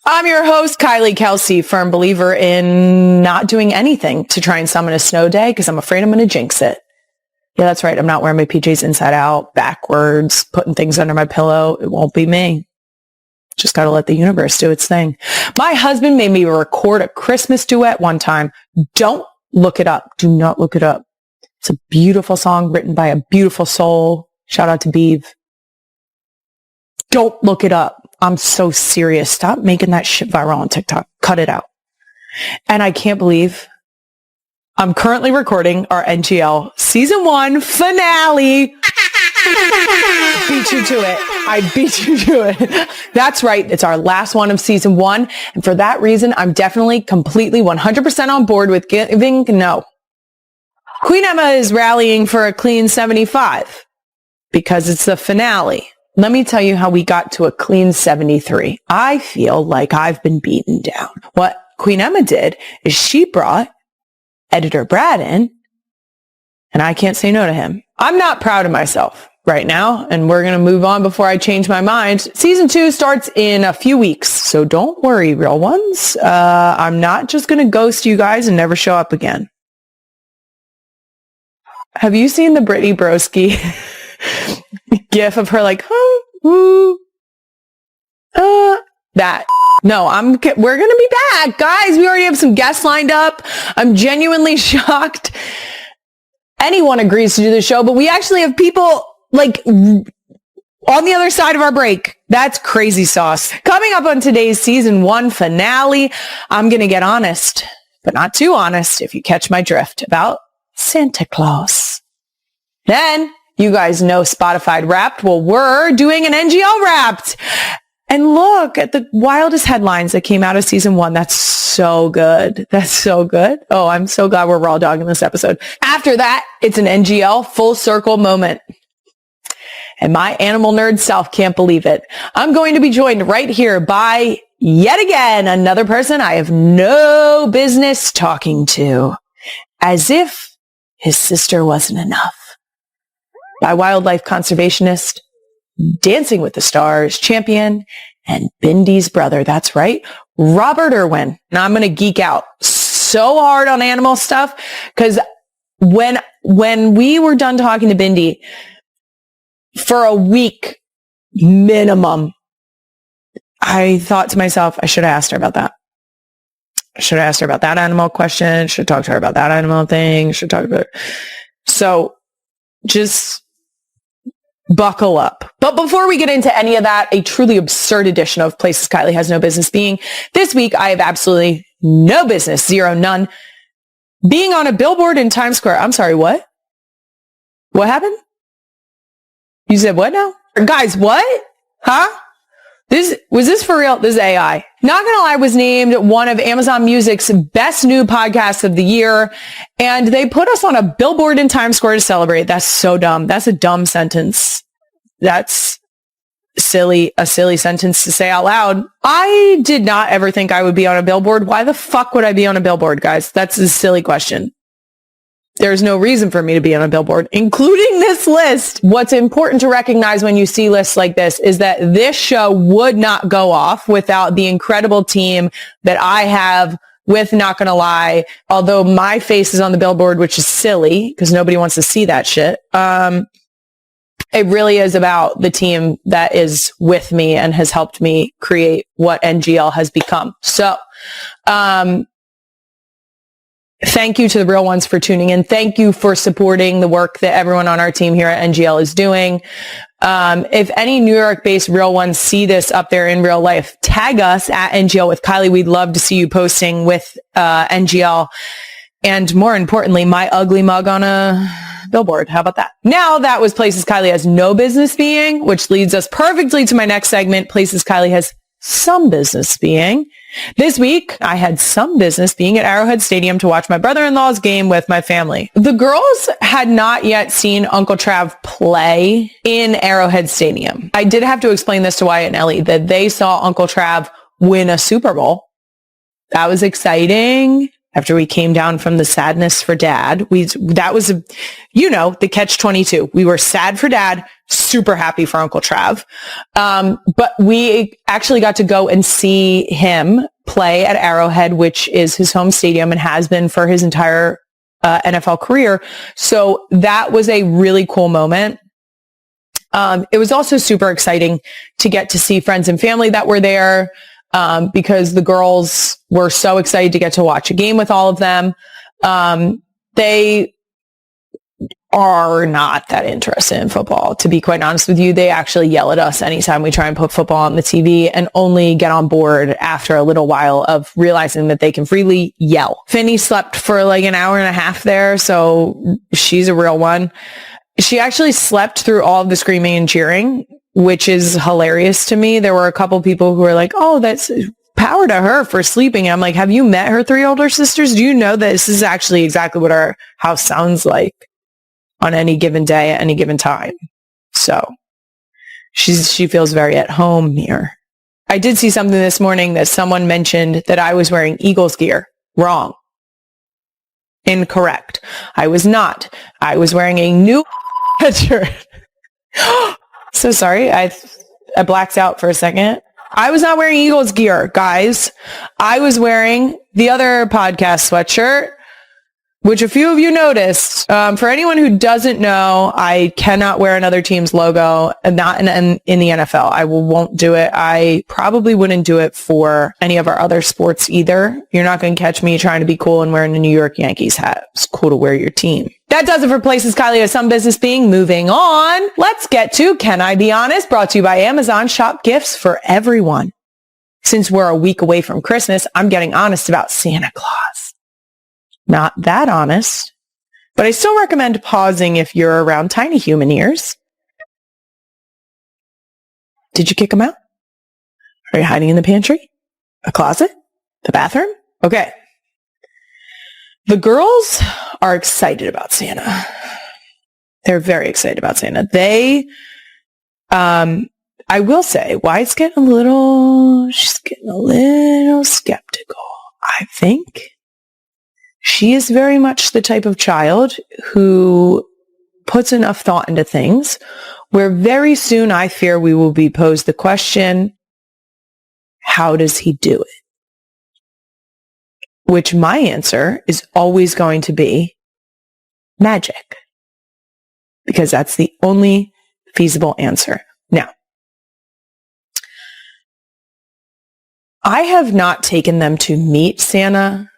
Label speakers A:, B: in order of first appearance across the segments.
A: I'm your host, Kylie Kelce, firm believer in not doing anything to try and summon a snow day because I'm afraid I'm going to jinx it. Yeah, that's right. I'm not wearing my PJs inside out, backwards, putting things under my pillow. It won't be me. Just got to let the universe do its thing. My husband made me record a Christmas duet one time. Don't look it up. Do not look it up. It's a beautiful song written by a beautiful soul. Shout out to Beeve. Don't look it up. I'm so serious. Stop making that shit viral on TikTok. Cut it out. And I can't believe I'm currently recording our NGL season 1 finale. Beat you to it. I beat you to it. That's right. It's our last one of season 1. And for that reason, I'm definitely completely 100% on board with giving no. Queen Emma is rallying for a clean 75 because it's the finale. Let me tell you how we got to a clean 73. I feel like I've been beaten down. What Queen Emma did is she brought editor Brad in, and I can't say no to him. I'm not proud of myself right now, and we're going to move on before I change my mind. Season 2 starts in a few weeks, so don't worry, real ones. I'm not just going to ghost you guys and never show up again. Have you seen the Brittany Broski gif of her like, that? No, we're going to be back, guys. We already have some guests lined up. I'm genuinely shocked anyone agrees to do the show, but we actually have people like on the other side of our break. That's crazy sauce. Coming up on today's season 1 finale, I'm going to get honest, but not too honest if you catch my drift, about Santa Claus. Then you guys know Spotify Wrapped. Well, we're doing an NGL Wrapped. And look at the wildest headlines that came out of season 1. That's so good. That's so good. Oh, I'm so glad we're raw dogging this episode. After that, it's an NGL full circle moment. And my animal nerd self can't believe it. I'm going to be joined right here by, yet again, another person I have no business talking to. As if his sister wasn't enough. By wildlife conservationist, Dancing with the Stars champion, and Bindy's brother. That's right, Robert Irwin. Now I'm going to geek out so hard on animal stuff because when we were done talking to Bindy for a week minimum, I thought to myself, I should have asked her about that. I should have asked her about that animal question. Should talk to her about that animal thing. Should talk about it. So just buckle up. But before we get into any of that, a truly absurd edition of Places Kylie Has No Business Being. This week, I have absolutely no business, zero, none, being on a billboard in Times Square. I'm sorry, what? What happened? You said what now? Guys, what? Huh? Was this for real? This is AI. Not gonna lie, was named one of Amazon Music's best new podcasts of the year. And they put us on a billboard in Times Square to celebrate. That's so dumb. That's a dumb sentence. That's a silly sentence to say out loud. I did not ever think I would be on a billboard. Why the fuck would I be on a billboard, guys? That's a silly question. There's no reason for me to be on a billboard, including this list. What's important to recognize when you see lists like this is that this show would not go off without the incredible team that I have with, not gonna lie, although my face is on the billboard, which is silly because nobody wants to see that shit. It really is about the team that is with me and has helped me create what NGL has become. So, thank you to the real ones for tuning in. Thank you for supporting the work that everyone on our team here at NGL is doing. If any New York-based real ones see this up there in real life, tag us at NGL with Kylie. We'd love to see you posting with NGL. And more importantly, my ugly mug on a billboard. How about that? Now that was Places Kylie Has No Business Being, which leads us perfectly to my next segment, Places Kylie Has Some Business Being. This week, I had some business being at Arrowhead Stadium to watch my brother-in-law's game with my family. The girls had not yet seen Uncle Trav play in Arrowhead Stadium. I did have to explain this to Wyatt and Ellie, that they saw Uncle Trav win a Super Bowl. That was exciting. after we came down from the sadness for dad. That was, the catch-22. We were sad for dad, super happy for Uncle Trav. But we actually got to go and see him play at Arrowhead, which is his home stadium and has been for his entire NFL career. So that was a really cool moment. It was also super exciting to get to see friends and family that were there, because the girls were so excited to get to watch a game with all of them. They are not that interested in football, to be quite honest with you. They actually yell at us anytime we try and put football on the TV, and only get on board after a little while of realizing that they can freely yell. Finny slept for like an hour and a half there, so she's a real one. She actually slept through all of the screaming and cheering, which is hilarious to me. There were a couple people who were like, oh, that's power to her for sleeping. And I'm like, have you met her 3 older sisters? Do you know that this is actually exactly what our house sounds like on any given day at any given time? So she feels very at home here. I did see something this morning that someone mentioned that I was wearing Eagles gear. Wrong. Incorrect. I was not. I was wearing a new shirt. So sorry. I blacked out for a second. I was not wearing Eagles gear, guys. I was wearing the other podcast sweatshirt, which a few of you noticed. For anyone who doesn't know, I cannot wear another team's logo, and not in the NFL. I won't do it. I probably wouldn't do it for any of our other sports either. You're not going to catch me trying to be cool and wearing a New York Yankees hat. It's cool to wear your team. That does it for Places Kylie has some business being. Moving on. Let's get to Can I Be Honest? Brought to you by Amazon. Shop gifts for everyone. Since we're a week away from Christmas, I'm getting honest about Santa Claus. Not that honest, but I still recommend pausing if you're around tiny human ears. Did you kick them out? Are you hiding in the pantry? A closet? The bathroom? Okay. The girls are excited about Santa. They're very excited about Santa. I will say, she's getting a little skeptical. I think she is very much the type of child who puts enough thought into things where very soon I fear we will be posed the question, how does he do it? Which my answer is always going to be magic, because that's the only feasible answer. Now, I have not taken them to meet Santa,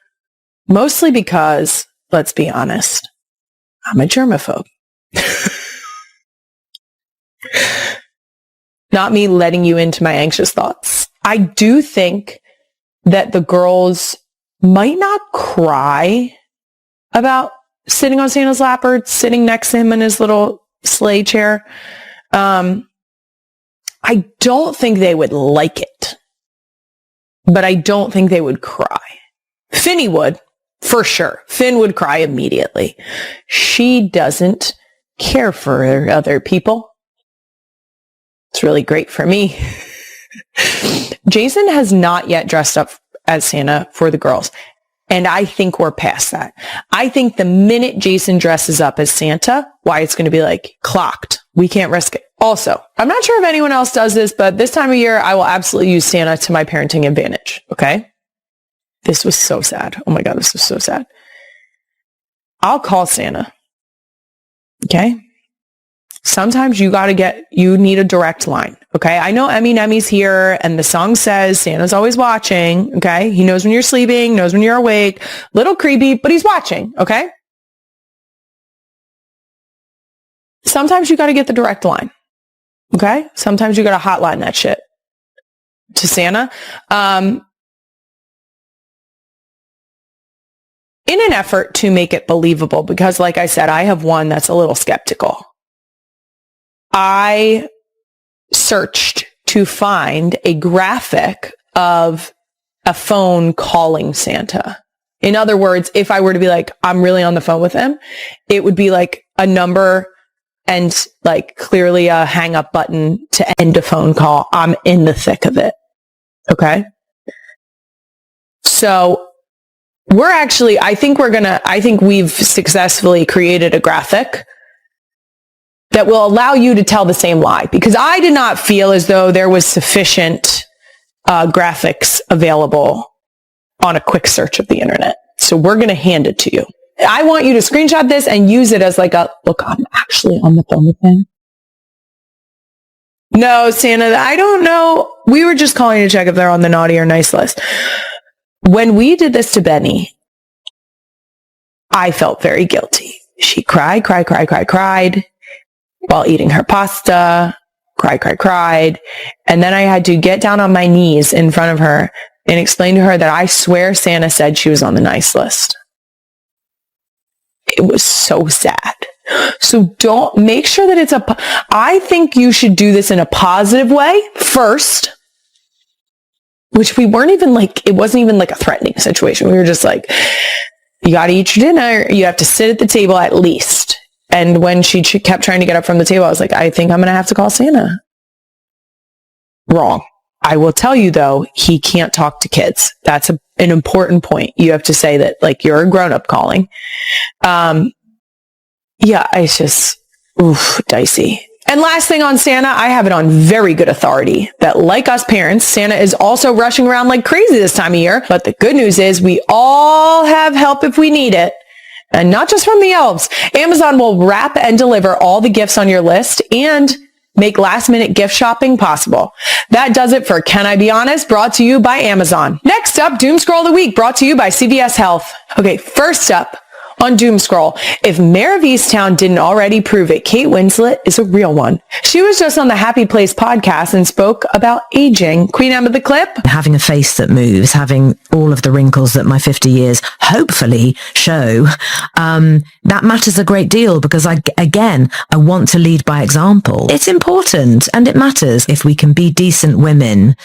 A: mostly because, let's be honest, I'm a germaphobe. Not me letting you into my anxious thoughts. I do think that the girls might not cry about sitting on Santa's lap or sitting next to him in his little sleigh chair. I don't think they would like it, but I don't think they would cry. Finny would, for sure. Finn would cry immediately. She doesn't care for other people. It's really great for me. Jason has not yet dressed up as Santa for the girls, and I think we're past that. I think the minute Jason dresses up as Santa, Wyatt's going to be like, clocked. We can't risk it. Also, I'm not sure if anyone else does this, but this time of year, I will absolutely use Santa to my parenting advantage. Okay? This was so sad. Oh my God, this was so sad. I'll call Santa. Okay? Sometimes you need a direct line. Okay? I know Emmy's here and the song says Santa's always watching. Okay? He knows when you're sleeping, knows when you're awake. Little creepy, but he's watching. Okay? Sometimes you got to get the direct line. Okay? Sometimes you got to hotline that shit to Santa. In an effort to make it believable, because like I said, I have one that's a little skeptical. I searched to find a graphic of a phone calling Santa. In other words, if I were to be like, I'm really on the phone with him, it would be like a number and like clearly a hang up button to end a phone call. I'm in the thick of it. Okay. So I think we've successfully created a graphic that will allow you to tell the same lie, because I did not feel as though there was sufficient graphics available on a quick search of the internet. So we're going to hand it to you. I want you to screenshot this and use it as like a, look, I'm actually on the phone with him. No, Santa, I don't know. We were just calling to check if they're on the naughty or nice list. When we did this to Benny, I felt very guilty. She cried while eating her pasta, cried. And then I had to get down on my knees in front of her and explain to her that I swear Santa said she was on the nice list. It was so sad. So make sure that I think you should do this in a positive way first, which we weren't even like, it wasn't even like a threatening situation. We were just like, you got to eat your dinner. You have to sit at the table at least. And when she kept trying to get up from the table, I was like, I think I'm going to have to call Santa. Wrong. I will tell you though, he can't talk to kids. That's an important point. You have to say that like you're a grown-up calling. Yeah, it's just, dicey. And last thing on Santa, I have it on very good authority that like us parents, Santa is also rushing around like crazy this time of year. But the good news is we all have help if we need it. And not just from the elves. Amazon will wrap and deliver all the gifts on your list and make last-minute gift shopping possible. That does it for Can I Be Honest? Brought to you by Amazon. Next up, Doom Scroll of the Week, brought to you by CVS Health. Okay, first up on Doom Scroll, if Mayor of Easttown didn't already prove it, Kate Winslet is a real one. She was just on the Happy Place podcast and spoke about aging. Queen Emma, the clip.
B: Having a face that moves, having all of the wrinkles that my 50 years hopefully show, that matters a great deal because I want to lead by example. It's important and it matters if we can be decent women,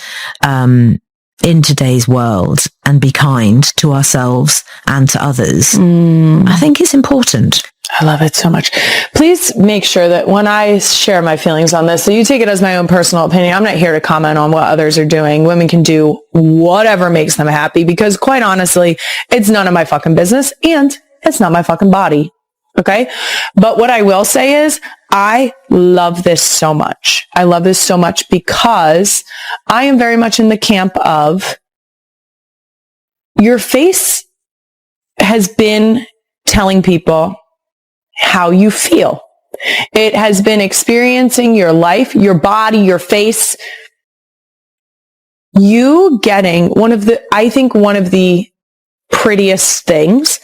B: in today's world and be kind to ourselves and to others. I think it's important.
A: I love it so much. Please make sure that when I share my feelings on this, so you take it as my own personal opinion. I'm not here to comment on what others are doing. Women can do whatever makes them happy because quite honestly, it's none of my fucking business and it's not my fucking body. Okay. But what I will say is I love this so much. I love this so much because I am very much in the camp of your face has been telling people how you feel. It has been experiencing your life, your body, your face. You getting one of the prettiest things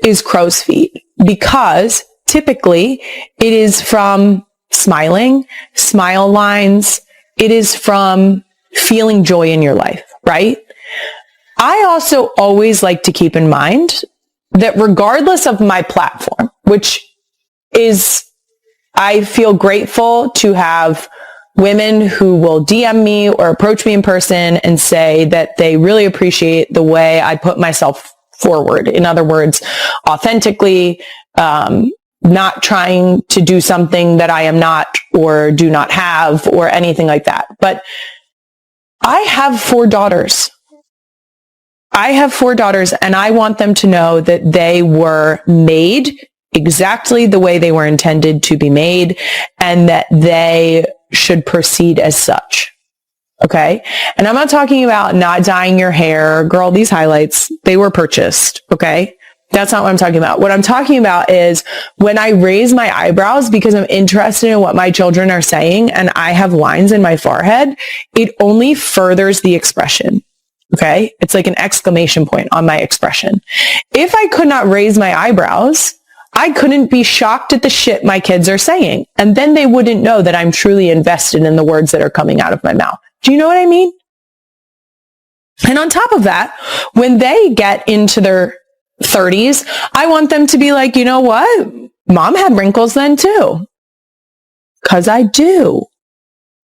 A: is crow's feet because typically it is from smiling, smile lines. It is from feeling joy in your life, right? I also always like to keep in mind that regardless of my platform, which is, I feel grateful to have women who will DM me or approach me in person and say that they really appreciate the way I put myself forward. In other words, authentically, not trying to do something that I am not or do not have or anything like that. But I have 4 daughters. And I want them to know that they were made exactly the way they were intended to be made and that they should proceed as such. Okay. And I'm not talking about not dyeing your hair. Girl, these highlights, they were purchased. Okay. That's not what I'm talking about. What I'm talking about is when I raise my eyebrows because I'm interested in what my children are saying and I have lines in my forehead, it only furthers the expression. Okay. It's like an exclamation point on my expression. If I could not raise my eyebrows, I couldn't be shocked at the shit my kids are saying. And then they wouldn't know that I'm truly invested in the words that are coming out of my mouth. Do you know what I mean? And on top of that, when they get into their 30s, I want them to be like, you know what? Mom had wrinkles then too. 'Cause I do.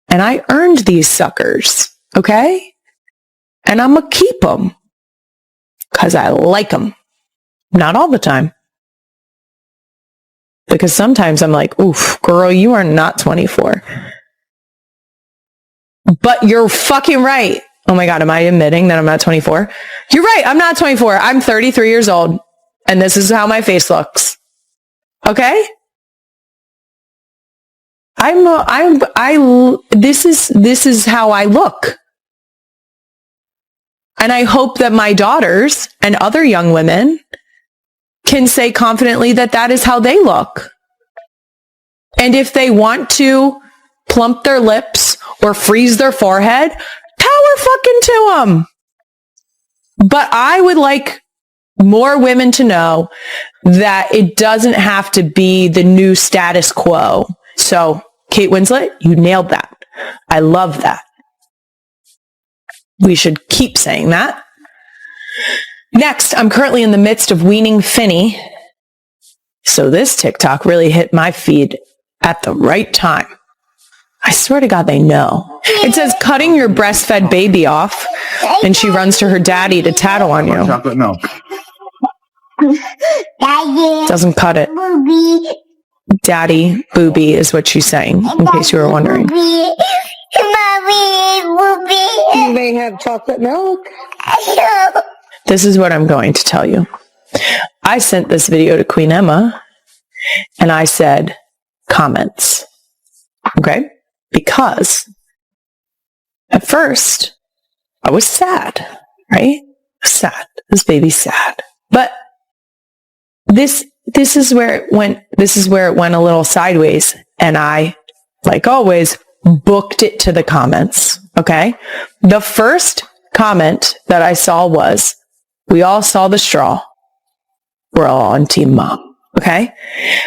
A: And I earned these suckers. Okay? And I'm going to keep them. 'Cause I like them. Not all the time. Because sometimes I'm like, oof, girl, you are not 24. But you're fucking right. Oh my God, am I admitting that I'm not 24? You're right, I'm not 24. I'm 33 years old, and this is how my face looks. Okay? This is how I look. And I hope that my daughters and other young women can say confidently that that is how they look. And if they want to plump their lips or freeze their forehead, power fucking to them. But I would like more women to know that it doesn't have to be the new status quo. So, Kate Winslet, you nailed that. I love that. We should keep saying that. Next, I'm currently in the midst of weaning Finny. So this TikTok really hit my feed at the right time. I swear to God, they know. It says cutting your breastfed baby off, and she runs to her daddy to tattle on you.
C: Chocolate milk.
A: Doesn't cut it. Daddy, booby is what she's saying, in case you were wondering.
D: You may have chocolate milk.
A: This is what I'm going to tell you. I sent this video to Queen Emma, and I said, comments. Okay? Because at first, I was sad, right? Sad. This baby's sad. But this is where it went a little sideways, and I, like always, booked it to the comments. Okay? The first comment that I saw was, we all saw the straw. We're all on Team Mom. Okay?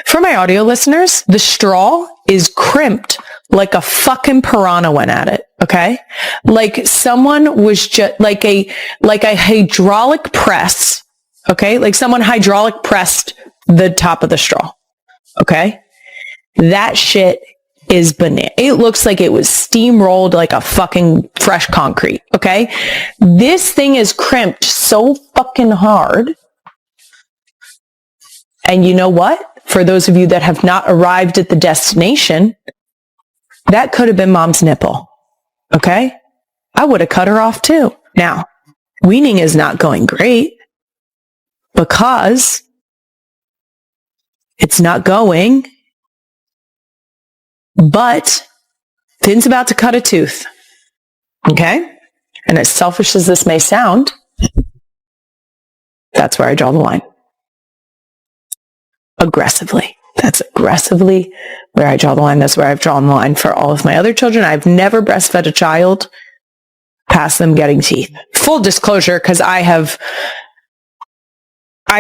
A: For my audio listeners, the straw is crimped like a fucking piranha went at it. Okay? Like someone was just like a hydraulic press. Okay? Like someone hydraulic pressed the top of the straw. Okay? That shit is banana. It looks like it was steamrolled like a fucking fresh concrete. Okay? This thing is crimped so fucking hard. And you know what? For those of you that have not arrived at the destination, that could have been mom's nipple. Okay? I would have cut her off too. Now, weaning is not going great because it's not going, but Finn's about to cut a tooth. Okay? And as selfish as this may sound, that's where I draw the line. Aggressively. That's aggressively where I draw the line. That's where I've drawn the line for all of my other children. I've never breastfed a child past them getting teeth. Full disclosure, because I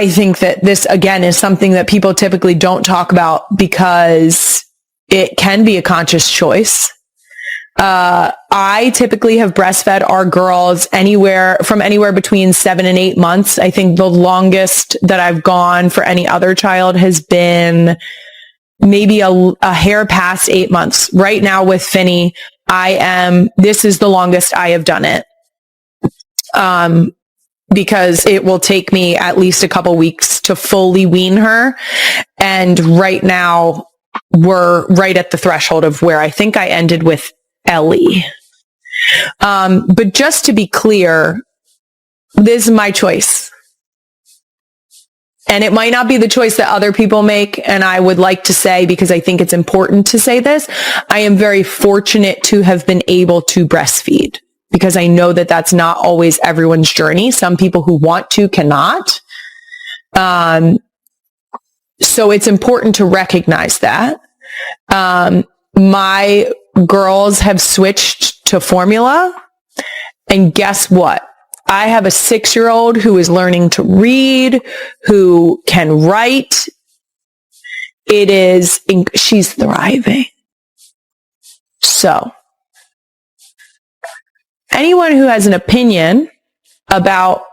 A: think that this, again, is something that people typically don't talk about because it can be a conscious choice. I typically have breastfed our girls anywhere between 7 and 8 months. I think the longest that I've gone for any other child has been maybe a hair past 8 months. Right now with Finny, this is the longest I have done it. Because it will take me at least a couple weeks to fully wean her. And right now we're right at the threshold of where I think I ended with Ellie. But just to be clear, this is my choice. And it might not be the choice that other people make. And I would like to say, because I think it's important to say this, I am very fortunate to have been able to breastfeed because I know that that's not always everyone's journey. Some people who want to cannot. So it's important to recognize that. My girls have switched to formula, and guess what? I have a 6-year-old who is learning to read, who can write. She's thriving. So, anyone who has an opinion about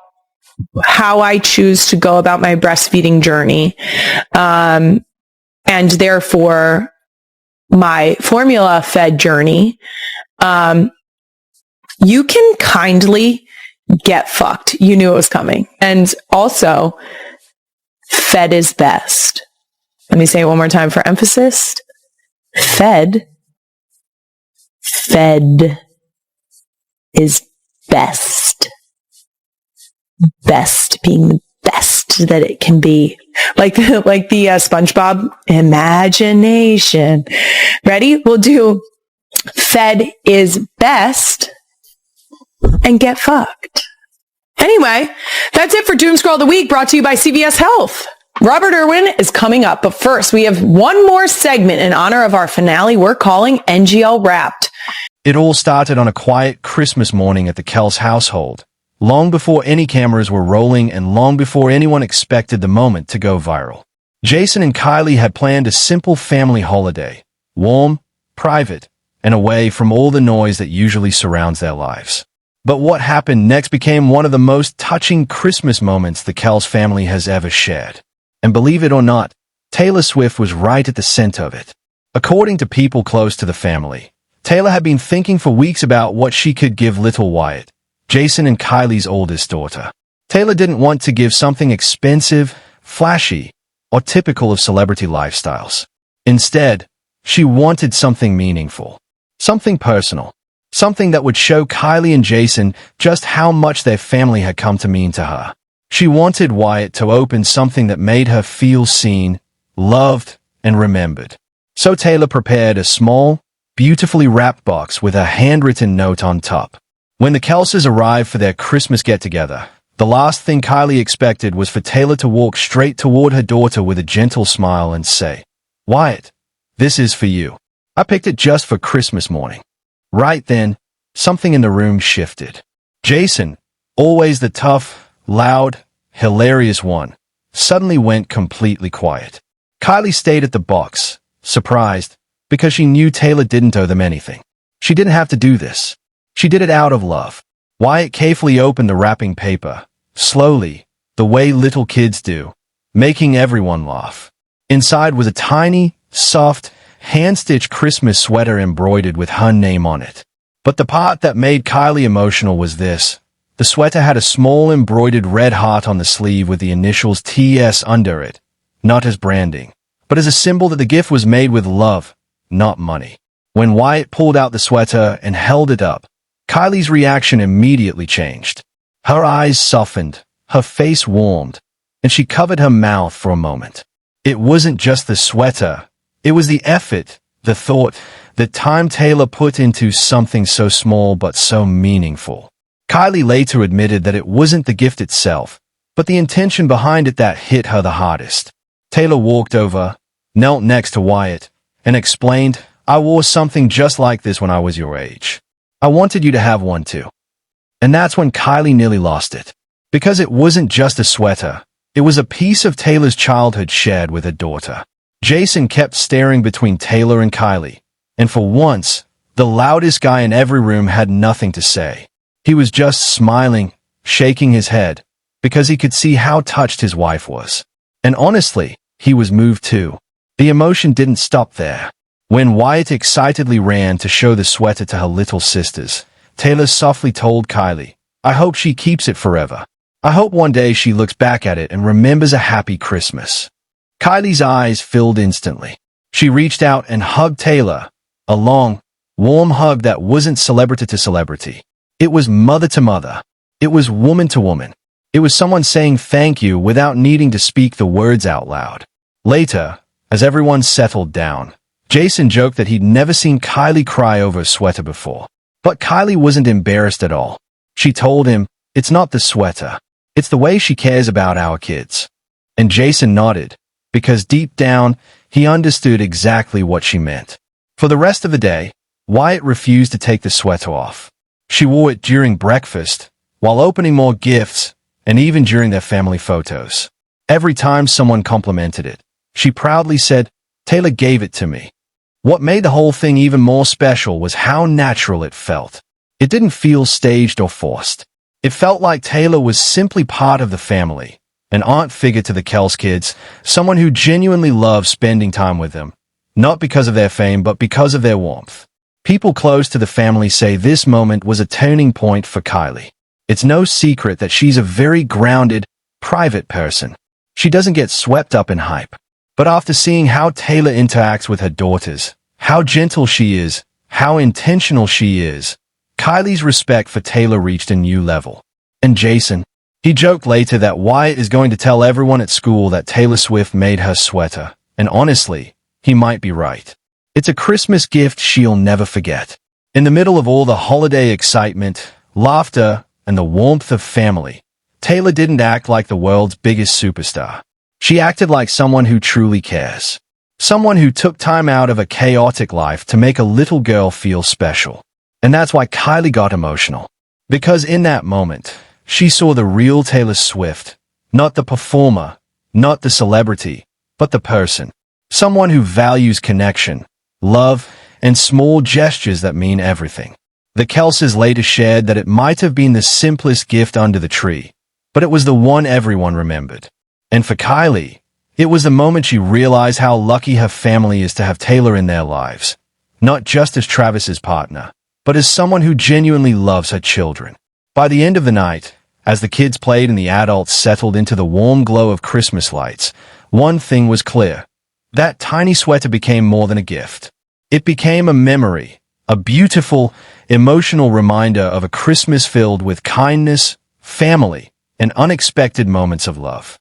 A: how I choose to go about my breastfeeding journey, and therefore my formula fed journey, you can kindly get fucked. You knew it was coming. And also, fed is best. Let me say it one more time for emphasis. Fed is best. Best being the best that it can be. Like the SpongeBob imagination. Ready? We'll do Fed is best and get fucked. Anyway, that's it for Doom Scroll of the Week, brought to you by CVS Health. Robert Irwin is coming up, but first we have one more segment in honor of our finale we're calling NGL Wrapped.
C: It all started on a quiet Christmas morning at the Kelce household, long before any cameras were rolling and long before anyone expected the moment to go viral. Jason and Kylie had planned a simple family holiday, warm, private, and away from all the noise that usually surrounds their lives. But what happened next became one of the most touching Christmas moments the Kelce family has ever shared. And believe it or not, Taylor Swift was right at the center of it. According to people close to the family, Taylor had been thinking for weeks about what she could give little Wyatt, Jason and Kylie's oldest daughter. Taylor didn't want to give something expensive, flashy, or typical of celebrity lifestyles. Instead, she wanted something meaningful, something personal, something that would show Kylie and Jason just how much their family had come to mean to her. She wanted Wyatt to open something that made her feel seen, loved, and remembered. So Taylor prepared a small, beautifully wrapped box with a handwritten note on top. When the Kelces arrived for their Christmas get-together, the last thing Kylie expected was for Taylor to walk straight toward her daughter with a gentle smile and say, "Wyatt, this is for you. I picked it just for Christmas morning." Right then, something in the room shifted. Jason, always the tough, loud, hilarious one, suddenly went completely quiet. Kylie stayed at the box, surprised, because she knew Taylor didn't owe them anything. She didn't have to do this. She did it out of love. Wyatt carefully opened the wrapping paper, slowly, the way little kids do, making everyone laugh. Inside was a tiny, soft, hand-stitched Christmas sweater embroidered with her name on it. But the part that made Kylie emotional was this. The sweater had a small embroidered red heart on the sleeve with the initials TS under it, not as branding, but as a symbol that the gift was made with love, not money. When Wyatt pulled out the sweater and held it up, Kylie's reaction immediately changed. Her eyes softened, her face warmed, and she covered her mouth for a moment. It wasn't just the sweater. It was the effort, the thought, the time Taylor put into something so small but so meaningful. Kylie later admitted that it wasn't the gift itself, but the intention behind it that hit her the hardest. Taylor walked over, knelt next to Wyatt, and explained, "I wore something just like this when I was your age. I wanted you to have one too." And that's when Kylie nearly lost it. Because it wasn't just a sweater, it was a piece of Taylor's childhood shared with her daughter. Jason kept staring between Taylor and Kylie, and for once, the loudest guy in every room had nothing to say. He was just smiling, shaking his head, because he could see how touched his wife was. And honestly, he was moved too. The emotion didn't stop there. When Wyatt excitedly ran to show the sweater to her little sisters, Taylor softly told Kylie, "I hope she keeps it forever. I hope one day she looks back at it and remembers a happy Christmas." Kylie's eyes filled instantly. She reached out and hugged Taylor, a long, warm hug that wasn't celebrity to celebrity. It was mother to mother. It was woman to woman. It was someone saying thank you without needing to speak the words out loud. Later, as everyone settled down, Jason joked that he'd never seen Kylie cry over a sweater before. But Kylie wasn't embarrassed at all. She told him, "It's not the sweater. It's the way she cares about our kids." And Jason nodded, because deep down, he understood exactly what she meant. For the rest of the day, Wyatt refused to take the sweater off. She wore it during breakfast, while opening more gifts, and even during their family photos. Every time someone complimented it, she proudly said, "Taylor gave it to me." What made the whole thing even more special was how natural it felt. It didn't feel staged or forced. It felt like Taylor was simply part of the family, an aunt figure to the Kelce kids, someone who genuinely loved spending time with them, not because of their fame, but because of their warmth. People close to the family say this moment was a turning point for Kylie. It's no secret that she's a very grounded, private person. She doesn't get swept up in hype. But after seeing how Taylor interacts with her daughters, how gentle she is, how intentional she is, Kylie's respect for Taylor reached a new level. And Jason, he joked later that Wyatt is going to tell everyone at school that Taylor Swift made her sweater. And honestly, he might be right. It's a Christmas gift she'll never forget. In the middle of all the holiday excitement, laughter, and the warmth of family, Taylor didn't act like the world's biggest superstar. She acted like someone who truly cares. Someone who took time out of a chaotic life to make a little girl feel special. And that's why Kylie got emotional. Because in that moment, she saw the real Taylor Swift. Not the performer, not the celebrity, but the person. Someone who values connection, love, and small gestures that mean everything. The Kelces later shared that it might have been the simplest gift under the tree, but it was the one everyone remembered. And for Kylie, it was the moment she realized how lucky her family is to have Taylor in their lives. Not just as Travis's partner, but as someone who genuinely loves her children. By the end of the night, as the kids played and the adults settled into the warm glow of Christmas lights, one thing was clear. That tiny sweater became more than a gift. It became a memory, a beautiful, emotional reminder of a Christmas filled with kindness, family, and unexpected moments of love.